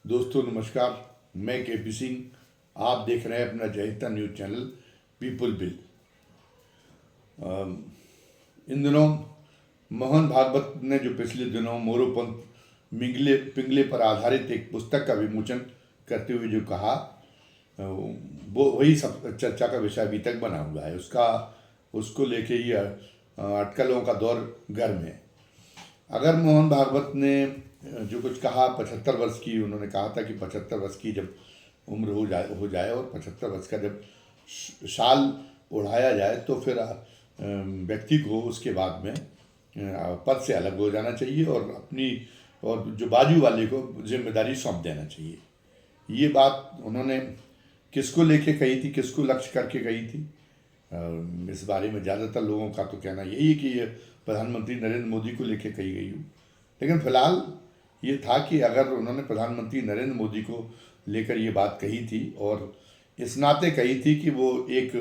दोस्तों नमस्कार। मैं केपी सिंह। आप देख रहे हैं अपना जयहिता न्यूज चैनल पीपुल बिल। इन दिनों मोहन भागवत ने जो पिछले दिनों मोरोपंत मिंगले पिंगले पर आधारित एक पुस्तक का विमोचन करते हुए जो कहा, वो वही सब चर्चा का विषय अभी तक बना हुआ है। उसको लेके ही अटकलों का दौर गर्म है। अगर मोहन भागवत ने जो कुछ कहा, 75 वर्ष की उन्होंने कहा था कि 75 वर्ष की जब उम्र हो जाए और 75 वर्ष का जब शाल ओढ़ाया जाए तो फिर व्यक्ति को उसके बाद में पद से अलग हो जाना चाहिए और जो बाजू वाले को जिम्मेदारी सौंप देना चाहिए। ये बात उन्होंने किसको लेके कही थी, किसको लक्ष्य करके कही थी? इस बारे में ज़्यादातर लोगों का तो कहना यही है कि ये प्रधानमंत्री नरेंद्र मोदी को लेके कही गई हो। लेकिन फिलहाल ये था कि अगर उन्होंने प्रधानमंत्री नरेंद्र मोदी को लेकर ये बात कही थी और इस नाते कही थी कि वो एक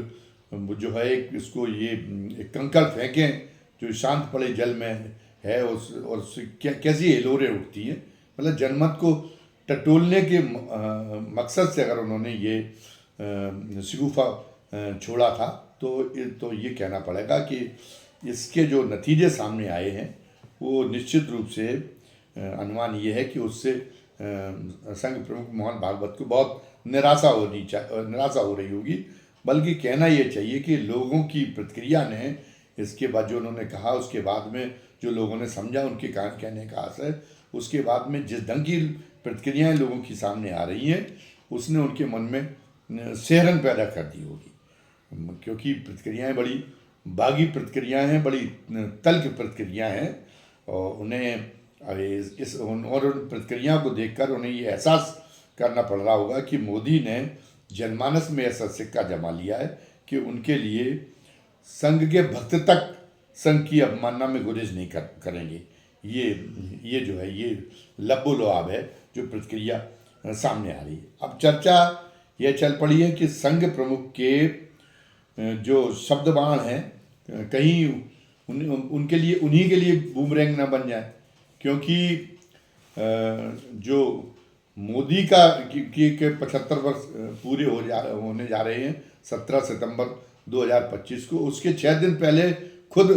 जो है एक इसको ये एक कंकड़ फेंकें जो शांत पड़े जल में है, और उससे कैसी हिलोरें उठती हैं, मतलब जनमत को टटोलने के मकसद से अगर उन्होंने ये शगुफा छोड़ा था तो ये कहना पड़ेगा कि इसके जो नतीजे सामने आए हैं वो निश्चित रूप से अनुमान ये है कि उससे संघ प्रमुख मोहन भागवत को बहुत निराशा हो रही होगी। बल्कि कहना ये चाहिए कि लोगों की प्रतिक्रिया ने इसके बाद जो उन्होंने कहा, उसके बाद में जो लोगों ने समझा, उनके कहने का असर, उसके बाद में जिस ढंग की प्रतिक्रियाएं लोगों की सामने आ रही हैं, उसने उनके मन में सिहरन पैदा कर दी होगी। क्योंकि प्रतिक्रियाएं बड़ी बागी प्रतिक्रियाएं हैं, बड़ी तल्ख प्रतिक्रियाएं हैं, और उन्हें और उन प्रतिक्रियाओं को देखकर उन्हें ये एहसास करना पड़ रहा होगा कि मोदी ने जनमानस में ऐसा सिक्का जमा लिया है कि उनके लिए संघ के भक्त तक संघ की अवमानना में गुरेज नहीं करेंगे। ये जो है ये लबो-लुआब है जो प्रतिक्रिया सामने आ रही है। अब चर्चा यह चल पड़ी है कि संघ प्रमुख के जो शब्द बाण हैं कहीं उनके लिए उन्हीं के लिए बूमरैंग न बन जाए, क्योंकि जो मोदी के 75 वर्ष पूरे होने जा रहे हैं 17 सितंबर 2025 को। उसके 6 दिन पहले खुद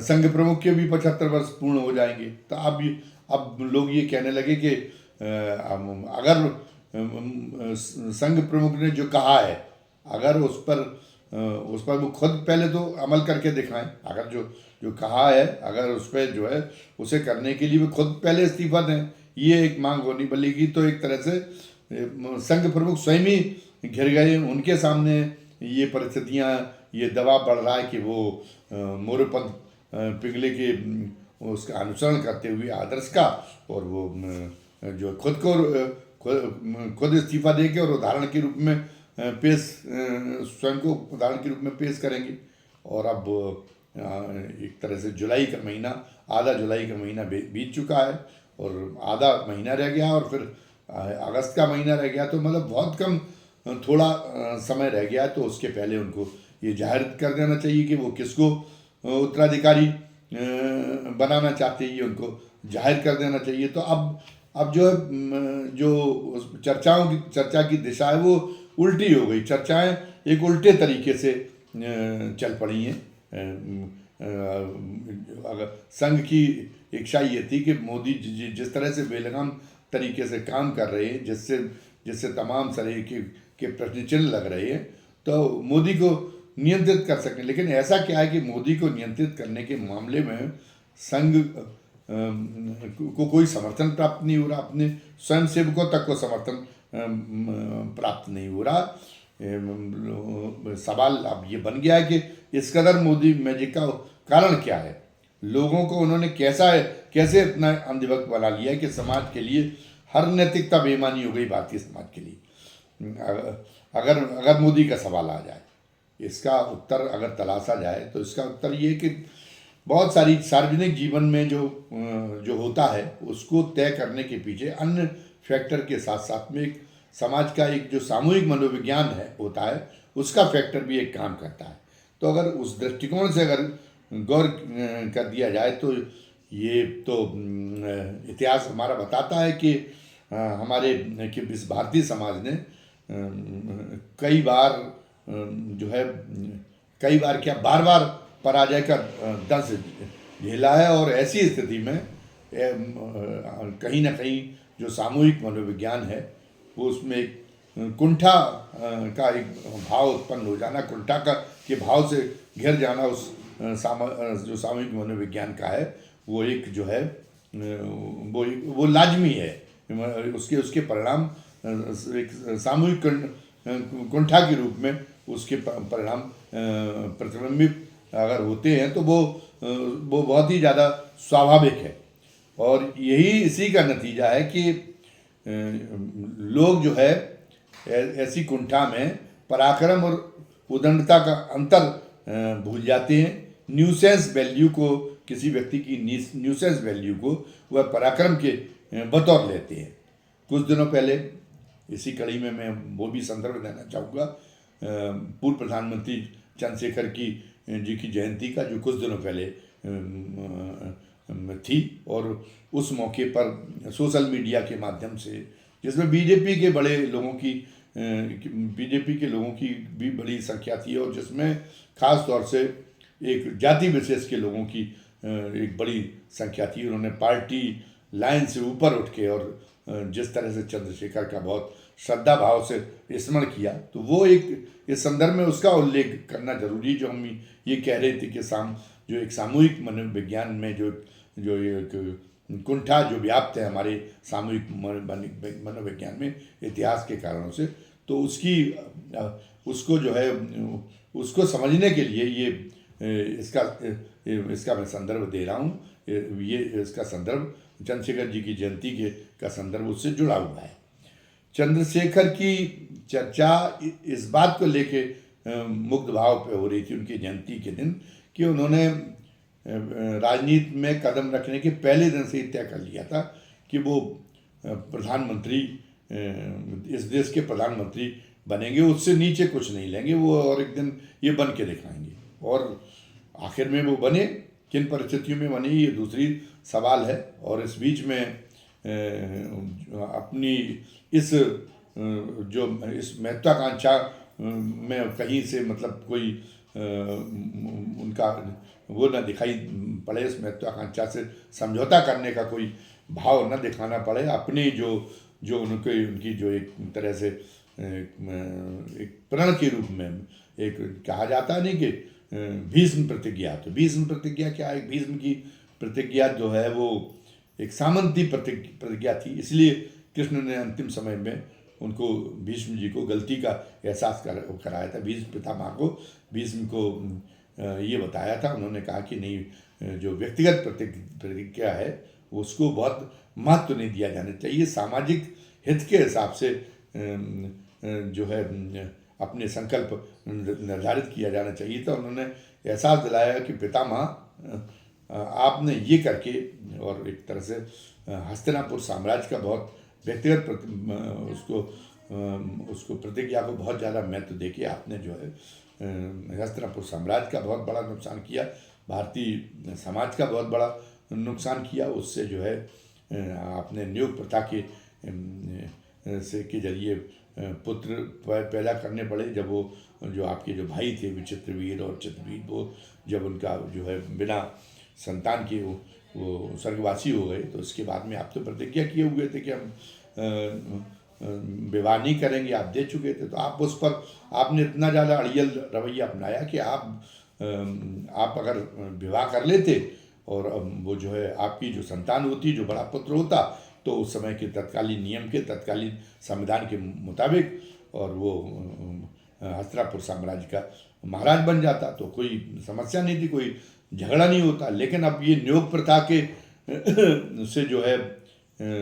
संघ प्रमुख के भी 75 वर्ष पूर्ण हो जाएंगे। तो अब लोग ये कहने लगे कि अगर संघ प्रमुख ने जो कहा है, अगर उस पर वो खुद पहले तो अमल करके दिखाएं। अगर जो कहा है, अगर उस पर जो है उसे करने के लिए वो खुद पहले इस्तीफा दें, ये एक मांग होनी बनेगी। तो एक तरह से संघ प्रमुख स्वयं ही घिर गए। उनके सामने ये परिस्थितियाँ, ये दबाव बढ़ रहा है कि वो मोरोपंत पिंगले के उसका अनुसरण करते हुए आदर्श का, और वो जो खुद इस्तीफा दे के और उदाहरण के रूप में स्वयं को उदाहरण के रूप में पेश करेंगे। और अब एक तरह से जुलाई का महीना, आधा जुलाई का महीना बीत चुका है और आधा महीना रह गया, और फिर अगस्त का महीना रह गया। तो मतलब बहुत कम थोड़ा समय रह गया। तो उसके पहले उनको ये जाहिर कर देना चाहिए कि वो किसको उत्तराधिकारी बनाना चाहते हैं, ये उनको जाहिर कर देना चाहिए। तो अब जो है जो चर्चा की दिशा है वो उल्टी हो गई। चर्चाएं एक उल्टे तरीके से चल पड़ी हैं। अगर संघ की इच्छा ये थी कि मोदी जिस तरह से बेलगाम तरीके से काम कर रहे हैं, जिससे तमाम तरह के प्रश्न चिन्ह लग रहे हैं, तो मोदी को नियंत्रित कर सकें। लेकिन ऐसा क्या है कि मोदी को नियंत्रित करने के मामले में संघ को कोई समर्थन प्राप्त नहीं हो रहा, अपने स्वयं सेवकों तक को समर्थन प्राप्त नहीं हो रहा। सवाल अब ये बन गया है कि इस कदर मोदी मैजिक का कारण क्या है। लोगों को उन्होंने कैसे इतना अंधभक्त बना लिया है कि समाज के लिए हर नैतिकता बेईमानी हो गई भारतीय समाज के लिए। अगर मोदी का सवाल आ जाए, इसका उत्तर अगर तलाशा जाए, तो इसका उत्तर ये है कि बहुत सारी सार्वजनिक जीवन में जो होता है उसको तय करने के पीछे अन्य फैक्टर के साथ साथ में एक समाज का एक जो सामूहिक मनोविज्ञान होता है, उसका फैक्टर भी एक काम करता है। तो अगर उस दृष्टिकोण से अगर गौर कर दिया जाए तो ये तो इतिहास हमारा बताता है कि हमारे कि इस भारतीय समाज ने कई बार जो है कई बार क्या बार बार पराजय का दंश झेला है, और ऐसी स्थिति में कहीं ना कहीं जो सामूहिक मनोविज्ञान है वो उसमें एक कुंठा का एक भाव उत्पन्न हो जाना, कुंठा का के भाव से घिर जाना उस जो सामूहिक मनोविज्ञान का है, वो एक जो है वो लाजमी है। उसके उसके परिणाम एक सामूहिक कुंठा के रूप में उसके परिणाम प्रतिबिंबित अगर होते हैं तो वो बहुत ही ज़्यादा स्वाभाविक है। और यही इसी का नतीजा है कि लोग जो है ऐसी कुंठा में पराक्रम और उदंडता का अंतर भूल जाते हैं। न्यूसेंस वैल्यू को, किसी व्यक्ति की न्यूसेंस वैल्यू को वह पराक्रम के बतौर लेते हैं। कुछ दिनों पहले इसी कड़ी में मैं वो भी संदर्भ देना चाहूँगा, पूर्व प्रधानमंत्री चंद्रशेखर जी की जयंती का, जो कुछ दिनों पहले थी, और उस मौके पर सोशल मीडिया के माध्यम से, जिसमें बीजेपी के लोगों की भी बड़ी संख्या थी, और जिसमें खास तौर से एक जाति विशेष के लोगों की एक बड़ी संख्या थी। उन्होंने पार्टी लाइन से ऊपर उठ के और जिस तरह से चंद्रशेखर का बहुत श्रद्धा भाव से स्मरण किया, तो वो एक इस संदर्भ में उसका उल्लेख करना जरूरी, जो हम ये कह रहे थे कि जो एक सामूहिक मनोविज्ञान में जो एक कुंठा जो व्याप्त है हमारे सामूहिक मनोविज्ञान में इतिहास के कारणों से, तो उसको जो है उसको समझने के लिए ये इसका मैं संदर्भ दे रहा हूँ। ये इसका संदर्भ चंद्रशेखर जी की जयंती का संदर्भ उससे जुड़ा हुआ है। चंद्रशेखर की चर्चा इस बात को लेके मुग्ध भाव पे हो रही थी उनकी जयंती के दिन, कि उन्होंने राजनीति में कदम रखने के पहले दिन से ही तय कर लिया था कि वो प्रधानमंत्री, इस देश के प्रधानमंत्री बनेंगे, उससे नीचे कुछ नहीं लेंगे वो, और एक दिन ये बन के दिखाएंगे। और आखिर में वो बने, किन परिस्थितियों में बने ये दूसरी सवाल है। और इस बीच में अपनी इस महत्वाकांक्षा में कहीं से मतलब कोई उनका वो न दिखाई पड़े, इस महत्वाकांक्षा से समझौता करने का कोई भाव न दिखाना पड़े। अपनी जो उनकी जो एक तरह से एक प्रण के रूप में एक कहा जाता नहीं कि भीष्म प्रतिज्ञा, तो भीष्म प्रतिज्ञा क्या है? भीष्म की प्रतिज्ञा जो है वो एक सामंती प्रतिज्ञा थी, इसलिए कृष्ण ने अंतिम समय में उनको, भीष्म जी को गलती का एहसास कराया था। भीष्म पितामह को, भीष्म को ये बताया था, उन्होंने कहा कि नहीं, जो व्यक्तिगत प्रतिज्ञा है उसको बहुत महत्व नहीं दिया जाना चाहिए, सामाजिक हित के हिसाब से जो है अपने संकल्प निर्धारित किया जाना चाहिए था। उन्होंने एहसास दिलाया कि पितामह आपने ये करके, और एक तरह से हस्तिनापुर साम्राज्य का बहुत व्यक्तिगत उसको प्रतिज्ञा को बहुत ज़्यादा महत्व देके आपने जो है हस्तिनापुर साम्राज्य का बहुत बड़ा नुकसान किया, भारतीय समाज का बहुत बड़ा नुकसान किया। उससे जो है आपने नियोग प्रथा के जरिए पुत्र पैदा करने पड़े। जब वो जो आपके जो भाई थे विचित्रवीर और चित्रवीर, वो जब उनका जो है बिना संतान के वो स्वर्गवासी हो गए, तो उसके बाद में आप तो प्रतिज्ञा किए हुए थे कि हम विवाह नहीं करेंगे, आप दे चुके थे। तो आप उस पर आपने इतना ज़्यादा अड़ियल रवैया अपनाया कि आप अगर विवाह कर लेते और वो जो है आपकी जो संतान होती, जो बड़ा पुत्र होता, तो उस समय के तत्कालीन नियम के, तत्कालीन संविधान के मुताबिक, और वो हस्तिनापुर साम्राज्य का महाराज बन जाता, तो कोई समस्या नहीं थी, कोई झगड़ा नहीं होता। लेकिन अब ये नियोग प्रथा के से जो है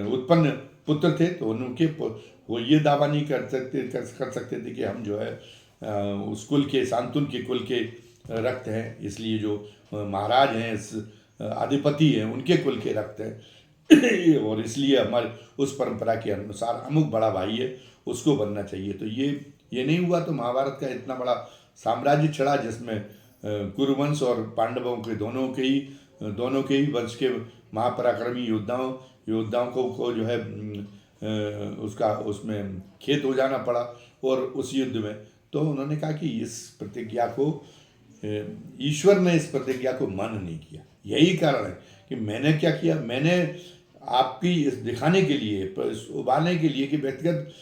उत्पन्न पुत्र थे, तो उनके वो ये दावा नहीं कर सकते थे कि हम जो है उस कुल के, शांतनु के कुल के रक्त हैं, इसलिए जो महाराज हैं, अधिपति हैं, उनके कुल के रक्त हैं और इसलिए हमारे उस परंपरा के अनुसार अमुक बड़ा भाई है, उसको बनना चाहिए। तो ये नहीं हुआ। तो महाभारत का इतना बड़ा साम्राज्य छिड़ा, जिसमें कुरुवंश और पांडवों के दोनों के ही वंश के महापराक्रमी योद्धाओं को जो है उसका उसमें खेत हो जाना पड़ा और उस युद्ध में। तो उन्होंने कहा कि इस प्रतिज्ञा को ईश्वर ने इस प्रतिज्ञा को मान्य नहीं किया। यही कारण है कि मैंने क्या किया, मैंने आपकी इस दिखाने के लिए, उबारने के लिए कि व्यक्तिगत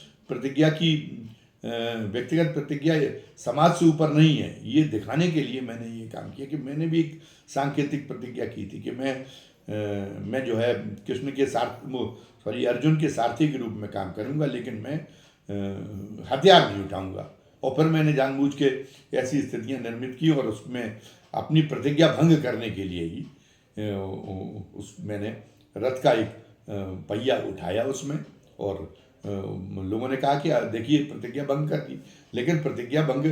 प्रतिज्ञा समाज से ऊपर नहीं है, ये दिखाने के लिए मैंने ये काम किया कि मैंने भी एक सांकेतिक प्रतिज्ञा की थी कि मैं जो है कृष्ण के अर्जुन के सारथी के रूप में काम करूंगा, लेकिन मैं हथियार नहीं उठाऊंगा। और फिर मैंने जानबूझ के ऐसी स्थितियां निर्मित की और उसमें अपनी प्रतिज्ञा भंग करने के लिए ही मैंने रथ का एक पहिया उठाया उसमें, और लोगों ने कहा कि देखिए प्रतिज्ञा भंग कर दी। लेकिन प्रतिज्ञा भंग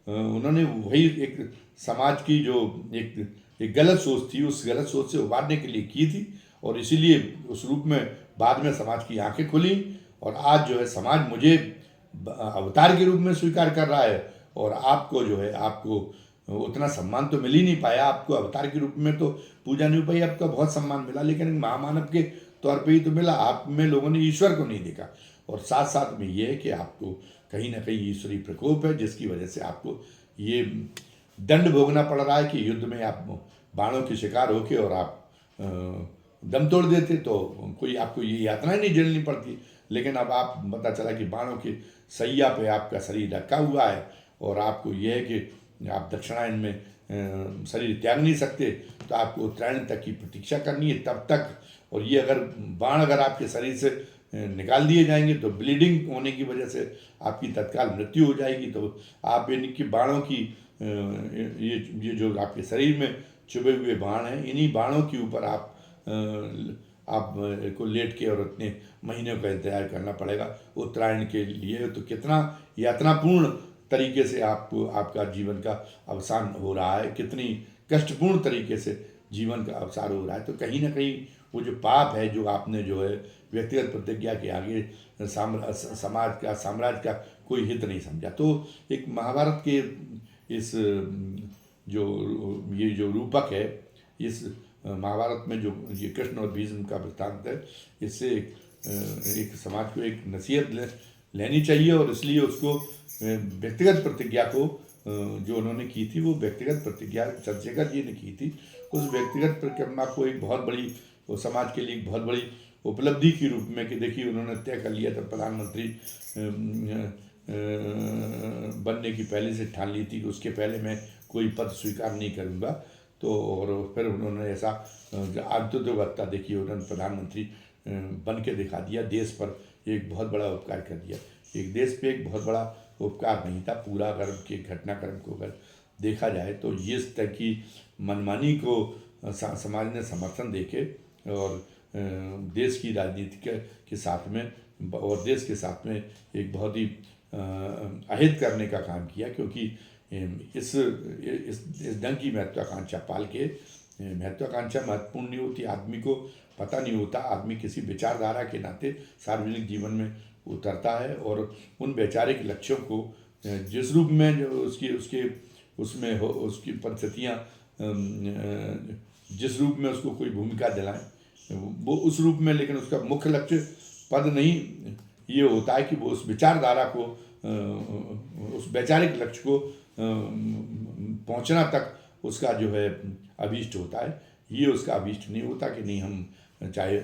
उन्होंने वही एक समाज की जो एक गलत सोच थी, उस गलत सोच से उबारने के लिए की थी, और इसीलिए उस रूप में बाद में समाज की आंखें खुली और आज जो है समाज मुझे अवतार के रूप में स्वीकार कर रहा है। और आपको जो है, आपको उतना सम्मान तो मिल ही नहीं पाया, आपको अवतार के रूप में तो पूजा नहीं हो पाई, आपका बहुत सम्मान मिला, लेकिन महामानव के तौर पे ही तो मिला। आप में लोगों ने ईश्वर को नहीं देखा। और साथ साथ में ये है कि आपको कहीं ना कहीं ईश्वरीय प्रकोप है, जिसकी वजह से आपको ये दंड भोगना पड़ रहा है कि युद्ध में आप बाणों के शिकार होके और आप दम तोड़ देते तो कोई आपको ये यातनाएं नहीं झेलनी पड़ती। लेकिन अब आप पता चला कि बाणों की सैया पे आपका शरीर ढका हुआ है और आपको ये है कि आप दक्षिणायन में शरीर त्याग नहीं सकते, तो आपको उत्तरायण तक की प्रतीक्षा करनी है तब तक। और ये बाण अगर आपके शरीर से निकाल दिए जाएंगे तो ब्लीडिंग होने की वजह से आपकी तत्काल मृत्यु हो जाएगी। तो आप इनकी बाणों की ये जो आपके शरीर में चुभे हुए बाण हैं, इन्हीं बाणों के ऊपर आप को लेट के और इतने महीनों का इंतजार करना पड़ेगा उत्तरायण के लिए। तो कितना यातनापूर्ण तरीके से आपका जीवन का अवसान हो रहा है, कितनी कष्टपूर्ण तरीके से जीवन का अवसान हो रहा है। तो कहीं ना कहीं वो जो पाप है, जो आपने जो है व्यक्तिगत प्रतिज्ञा के आगे समाज का, साम्राज्य का कोई हित नहीं समझा। तो एक महाभारत के इस जो रूपक है, इस महाभारत में जो ये कृष्ण और भीष्म का वृत्तांत है, इससे एक समाज को एक नसीहत लेनी चाहिए। और इसलिए उसको व्यक्तिगत प्रतिज्ञा को जो उन्होंने की थी, वो व्यक्तिगत प्रतिज्ञा चंद्रशेखर जी ने की थी, उस व्यक्तिगत प्रतिज्ञा को एक बहुत बड़ी, वो समाज के लिए एक बहुत बड़ी उपलब्धि के रूप में कि देखिए उन्होंने तय कर लिया था, प्रधानमंत्री बनने की पहले से ठान ली थी कि उसके पहले मैं कोई पद स्वीकार नहीं करूँगा। तो और फिर उन्होंने ऐसा आत्मोद्योगता देखिए, उन्होंने प्रधानमंत्री बन के दिखा दिया, देश पर एक बहुत बड़ा उपकार कर दिया। एक देश पे एक बहुत बड़ा उपकार नहीं था, पूरा अगर के घटनाक्रम को अगर देखा जाए तो ये तरह की मनमानी को समाज ने समर्थन देके और देश की राजनीति के साथ में और देश के साथ में एक बहुत ही अहित करने का काम किया। क्योंकि इस ढंग की महत्वाकांक्षा पाल के, महत्वाकांक्षा महत्वपूर्ण नहीं होती, आदमी को पता नहीं होता, आदमी किसी विचारधारा के नाते सार्वजनिक जीवन में उतरता है और उन वैचारिक लक्ष्यों को जिस रूप में जो उसकी परिस्थितियाँ जिस रूप में उसको कोई भूमिका दिलाएं, वो उस रूप में, लेकिन उसका मुख्य लक्ष्य पद नहीं ये होता है कि वो उस विचारधारा को, उस वैचारिक लक्ष्य को पहुंचना तक उसका जो है अभीष्ट होता है। ये उसका अभीष्ट नहीं होता कि नहीं हम चाहे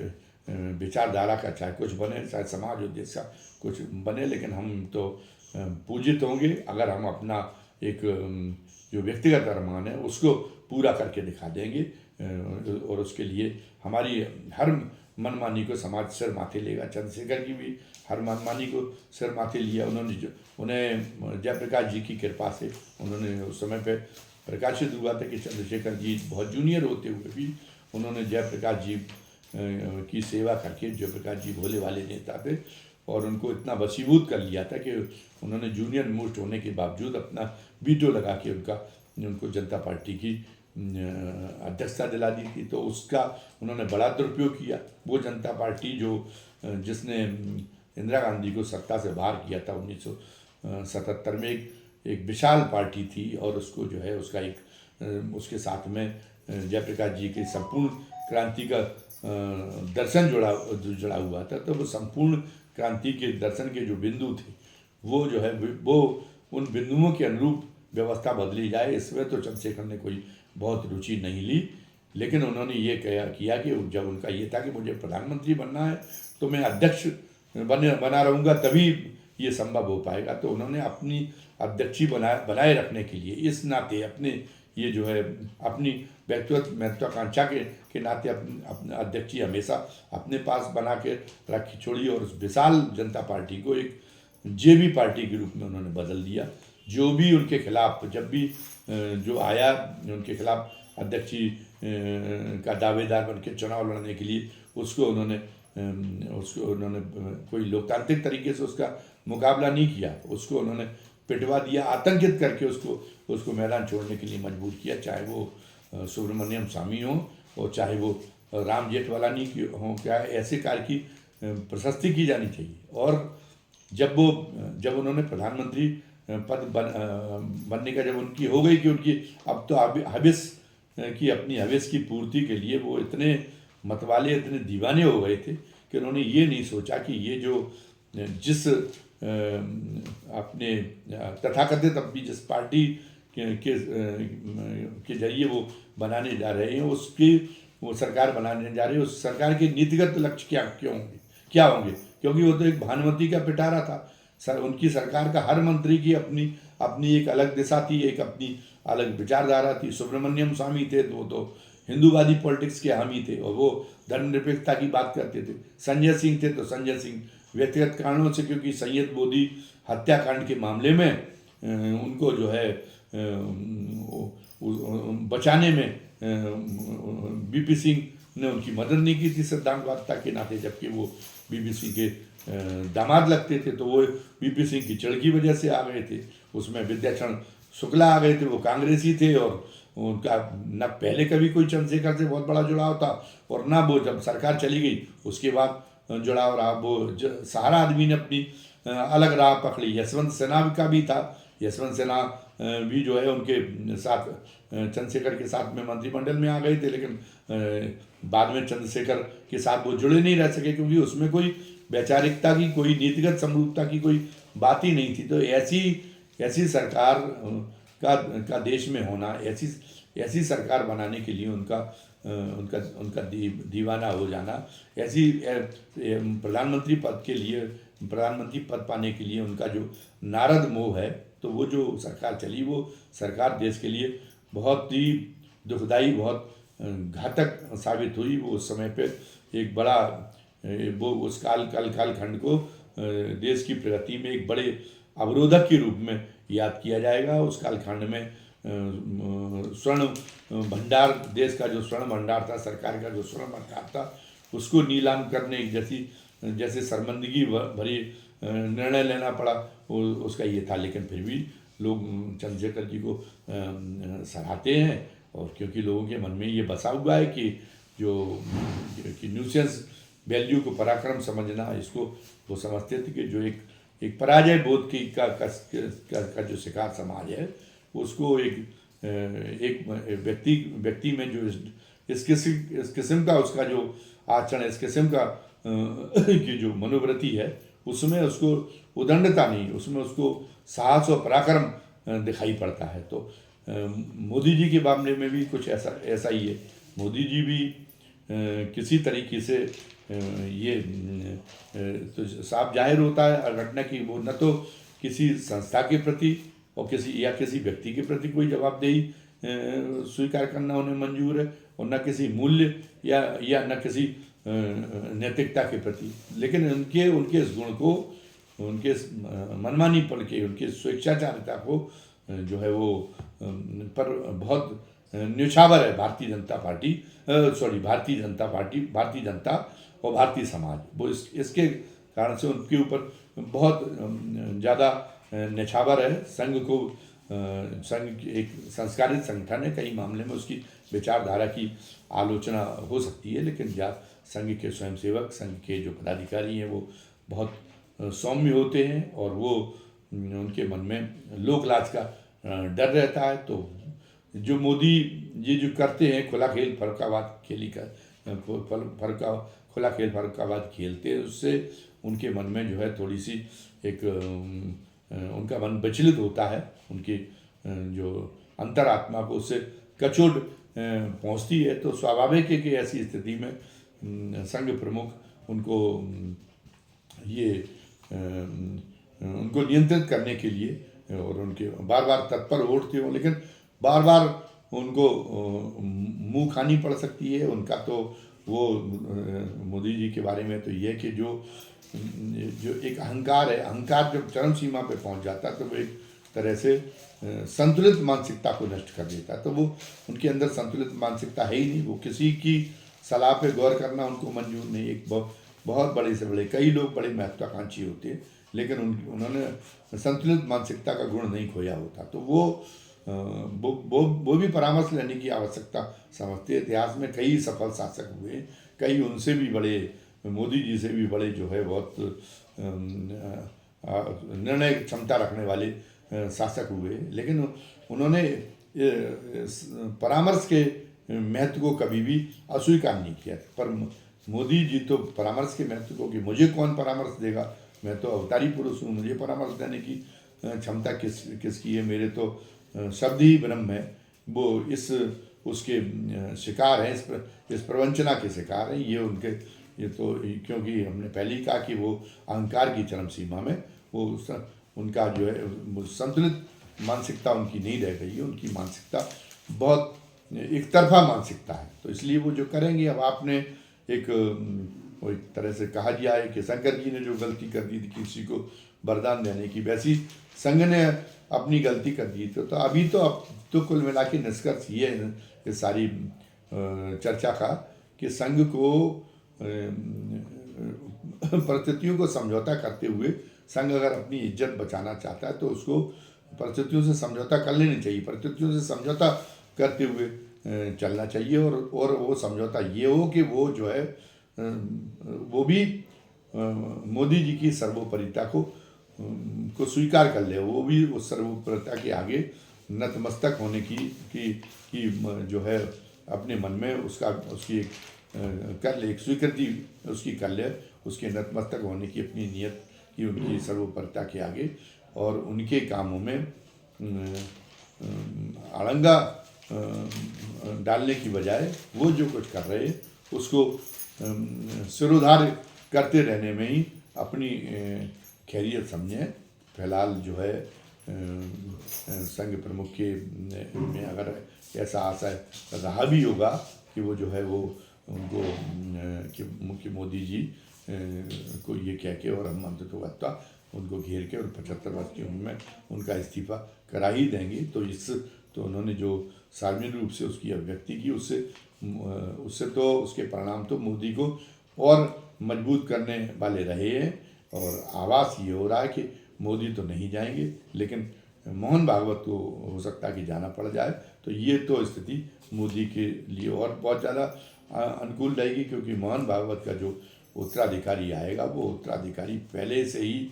विचारधारा का चाहे कुछ बने, चाहे समाज उद्देश्य का कुछ बने, लेकिन हम तो पूजित होंगे अगर हम अपना एक जो व्यक्तिगत अरमान है उसको पूरा करके दिखा देंगे। और उसके लिए हमारी हर मनमानी को समाज सिर माथे लेगा। चंद्रशेखर जी भी हर मनमानी को सिर माथे लिया। उन्हें जयप्रकाश जी की कृपा से उन्होंने उस समय पे प्रकाशित हुआ था कि चंद्रशेखर जी बहुत जूनियर होते हुए भी उन्होंने जयप्रकाश जी की सेवा करके, जयप्रकाश जी भोले वाले नेता थे और उनको इतना वशीभूत कर लिया था कि उन्होंने जूनियर मोस्ट होने के बावजूद अपना वीटो लगा के उनको जनता पार्टी की अध्यक्षता दिला दी थी। तो उसका उन्होंने बड़ा दुरुपयोग किया। वो जनता पार्टी जिसने इंदिरा गांधी को सत्ता से बाहर किया था 1977 में, एक विशाल पार्टी थी और उसको जो है उसका एक उसके साथ में जयप्रकाश जी की संपूर्ण क्रांति का दर्शन जुड़ा हुआ था, तो वो संपूर्ण क्रांति के दर्शन के जो बिंदु थे वो जो है वो उन बिंदुओं के अनुरूप व्यवस्था बदली जाए, इसमें तो चंद्रशेखर ने कोई बहुत रुचि नहीं ली। लेकिन उन्होंने ये किया कि जब उनका ये था कि मुझे प्रधानमंत्री बनना है तो मैं अध्यक्ष बना रहूँगा, तभी ये संभव हो पाएगा। तो उन्होंने अपनी अध्यक्षी बनाए रखने के लिए इस नाते अपने ये जो है अपनी व्यक्तिगत महत्वाकांक्षा के नाते अपने अध्यक्षी हमेशा अपने पास बना के रखी छोड़ी, और उस विशाल जनता पार्टी को एक जेबी पार्टी के रूप में उन्होंने बदल दिया। जो भी उनके खिलाफ जब भी जो आया उनके खिलाफ अध्यक्षी का दावेदार बन के चुनाव लड़ने के लिए, उसको उन्होंने कोई लोकतांत्रिक तरीके से उसका मुकाबला नहीं किया, उसको उन्होंने पिटवा दिया, आतंकित करके उसको मैदान छोड़ने के लिए मजबूर किया। चाहे वो सुब्रमण्यम स्वामी हो और चाहे वो राम जेठमलानी की हो, क्या ऐसे कार्य की प्रशस्ति की जानी चाहिए। और जब उन्होंने प्रधानमंत्री पद बनने का जब उनकी हो गई कि उनकी अब तो अपनी हविस की पूर्ति के लिए वो इतने मतवाले, इतने दीवाने हो गए थे कि उन्होंने ये नहीं सोचा कि ये जो जिस अपने तथाकथित अपनी जिस पार्टी के जरिए वो बनाने जा रहे हैं, उसकी वो सरकार बनाने जा रहे हैं, उस सरकार के नीतिगत लक्ष्य क्या होंगे, क्योंकि वो तो एक भानुमती का पिटारा था। उनकी सरकार का हर मंत्री की अपनी एक अलग दिशा थी, एक अपनी अलग विचारधारा थी। सुब्रमण्यम स्वामी थे तो वो तो हिंदूवादी पॉलिटिक्स के हामी थे और वो धर्मनिरपेक्षता की बात करते थे। संजय सिंह थे तो संजय सिंह व्यक्तिगत कारणों से, क्योंकि सैयद मोदी हत्याकांड के मामले में उनको जो है बचाने में बीपी सिंह ने उनकी मदद नहीं की थी सिद्धांतवादिता के नाते, जबकि वो बीपी सिंह के दामाद लगते थे। तो वो बीपी सिंह की चढ़ की वजह से आ गए थे, उसमें विद्याचरण शुक्ला आ गए थे, वो कांग्रेसी थे और उनका न पहले कभी कोई चंद्रशेखर से बहुत बड़ा जुड़ाव था और ना वो जब सरकार चली गई उसके बाद जुड़ाव रहा। वो सहारा आदमी ने अपनी अलग राह पकड़ी। यशवंत सिन्हा का भी था, यशवंत सिन्हा भी जो है उनके साथ चंद्रशेखर के साथ में मंत्रिमंडल में आ गए थे, लेकिन बाद में चंद्रशेखर के साथ वो जुड़े नहीं रह सके, क्योंकि उसमें कोई वैचारिकता की, कोई नीतिगत समरूपता की कोई बात ही नहीं थी। तो ऐसी सरकार का देश में होना, ऐसी सरकार बनाने के लिए उनका दीवाना हो जाना, ऐसी प्रधानमंत्री पद पाने के लिए उनका जो नारद मोह है, तो वो जो सरकार चली वो सरकार देश के लिए बहुत ही दुखदाई, बहुत घातक साबित हुई। वो उस समय पे एक बड़ा वो उस कालखंड को देश की प्रगति में एक बड़े अवरोधक के रूप में याद किया जाएगा। उस कालखंड में स्वर्ण भंडार, देश का जो स्वर्ण भंडार था, सरकार का जो स्वर्ण भंडार था, उसको नीलाम करने जैसे शर्मिंदगी भरी निर्णय लेना पड़ा, उसका ये था। लेकिन फिर भी लोग चंद्रशेखर जी को सराहते हैं, और क्योंकि लोगों के मन में ये बसा हुआ है कि न्यूसेंस वैल्यू को पराक्रम समझना, इसको वो समझते थे कि जो एक पराजय बोध का जो शिकार समाज है, उसको एक व्यक्ति में जो इस किस्म का उसका जो आचरण, इस किस्म का की जो मनोवृत्ति है, उसमें उसको उदंडता नहीं, उसमें उसको साहस और पराक्रम दिखाई पड़ता है। तो मोदी जी के मामले में भी कुछ ऐसा ही है। मोदी जी भी किसी तरीके से ये तो साफ जाहिर होता है घटना की वो न तो किसी संस्था के प्रति और किसी व्यक्ति के प्रति कोई जवाबदेही स्वीकार करना उन्हें मंजूर है, और न किसी मूल्य या न किसी नैतिकता के प्रति। लेकिन उनके इस गुण को, उनके मनमानीपन के, उनके स्वेच्छाचारिता को जो है वो पर बहुत न्यौछावर है भारतीय जनता और भारतीय समाज। वो इसके कारण से उनके ऊपर बहुत ज़्यादा न्यौछावर है। संघ एक संस्कारित संगठन है, कई मामले में उसकी विचारधारा की आलोचना हो सकती है, लेकिन संघ के स्वयंसेवक, संघ के जो पदाधिकारी हैं वो बहुत सौम्य होते हैं, और वो उनके मन में लोकलाज का डर रहता है। तो जो मोदी जी जो करते हैं खुला खेल फर्रुखाबाद खुला खेल फर्रुखाबाद खेलते हैं, उससे उनके मन में जो है थोड़ी सी एक उनका मन विचलित होता है, उनकी जो अंतरात्मा को उससे कचोट पहुंचती है। तो स्वाभाविक है कि ऐसी स्थिति में संघ प्रमुख उनको ये उनको नियंत्रित करने के लिए और उनके बार बार तत्पर उठते हों, लेकिन बार बार उनको मुंह खानी पड़ सकती है। उनका तो वो मोदी जी के बारे में तो ये कि जो एक अहंकार है, अहंकार जब चरम सीमा पे पहुंच जाता है तो वो एक तरह से संतुलित मानसिकता को नष्ट कर देता है। तो वो उनके अंदर संतुलित मानसिकता है ही नहीं, वो किसी की सलाह पे गौर करना उनको मंजूर नहीं। एक बहुत बड़े से बड़े कई लोग बड़े महत्वाकांक्षी होते हैं, लेकिन उन्होंने संतुलित मानसिकता का गुण नहीं खोया होता। तो वो भी परामर्श लेने की आवश्यकता समझते हैं। इतिहास में कई सफल शासक हुए, कई उनसे भी बड़े, मोदी जी से भी बड़े जो है बहुत निर्णय क्षमता रखने वाले शासक हुए, लेकिन उन्होंने परामर्श के महत्व को कभी भी अस्वीकार नहीं किया। पर मोदी जी तो परामर्श के महत्व को कि मुझे कौन परामर्श देगा, मैं तो अवतारी पुरुष हूँ, मुझे परामर्श देने की क्षमता किसकी है, मेरे तो शब्द ही ब्रह्म है। वो उसके शिकार हैं, इस प्रवंचना के शिकार हैं ये तो, क्योंकि हमने पहले ही कहा कि वो अहंकार की चरम सीमा में वो उनका जो है संतुलित मानसिकता उनकी नहीं रह गई है। उनकी मानसिकता बहुत एक तरफा मानसिकता है। तो इसलिए वो जो करेंगे, अब आपने वो एक तरह से कहा जाए कि शंकर जी ने जो गलती कर दी थी किसी को वरदान देने की, वैसी संघ ने अपनी गलती कर दी। तो अभी तो अब तो कुल मिला के निष्कर्ष ये है इस सारी चर्चा का कि संघ को परिस्थितियों को समझौता करते हुए संघ अगर अपनी इज्जत बचाना चाहता है तो उसको परिस्थितियों से समझौता कर लेनी चाहिए, परिस्थितियों से समझौता करते हुए चलना चाहिए। और वो समझौता ये हो कि वो जो है वो भी मोदी जी की सर्वोपरिता को स्वीकार कर ले, वो भी उस सर्वोपरिता के आगे नतमस्तक होने की जो है अपने मन में उसकी कर ले, एक स्वीकृति उसकी कर ले, उसके नतमस्तक होने की अपनी नियत की उनकी सर्वोपरिता के आगे, और उनके कामों में अड़ंगा डालने की बजाय वो जो कुछ कर रहे हैं उसको सिरोधार्य करते रहने में ही अपनी खैरियत समझें। फिलहाल जो है संघ प्रमुख के में अगर ऐसा आशय रहा भी होगा कि वो जो है वो उनको कि मोदी जी को ये कह के और हम अंततोगत्वा उनको घेर के और 75 वर्ष की उम्र में उनका इस्तीफा करा ही देंगे, तो उन्होंने जो सार्वजनिक रूप से उसकी अभिव्यक्ति की उससे तो उसके परिणाम तो मोदी को और मजबूत करने वाले रहे हैं। और आवाज़ ये हो रहा है कि मोदी तो नहीं जाएंगे, लेकिन मोहन भागवत को हो सकता है कि जाना पड़ जाए। तो ये तो स्थिति मोदी के लिए और बहुत ज़्यादा अनुकूल रहेगी, क्योंकि मोहन भागवत का जो उत्तराधिकारी आएगा वो उत्तराधिकारी पहले से ही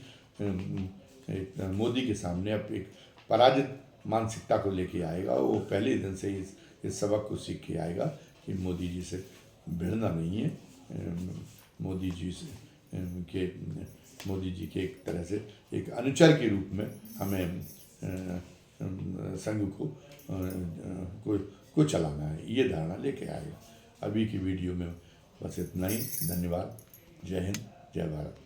मोदी के सामने अब एक पराजित मानसिकता को लेके आएगा। वो पहले दिन से ही इस सबक को सीख के आएगा कि मोदी जी से भिड़ना नहीं है। मोदी जी के एक तरह से एक अनुचर के रूप में हमें संघ को चलाना है, ये धारणा लेके आएगा। अभी की वीडियो में बस इतना ही। धन्यवाद। जय हिंद, जय भारत।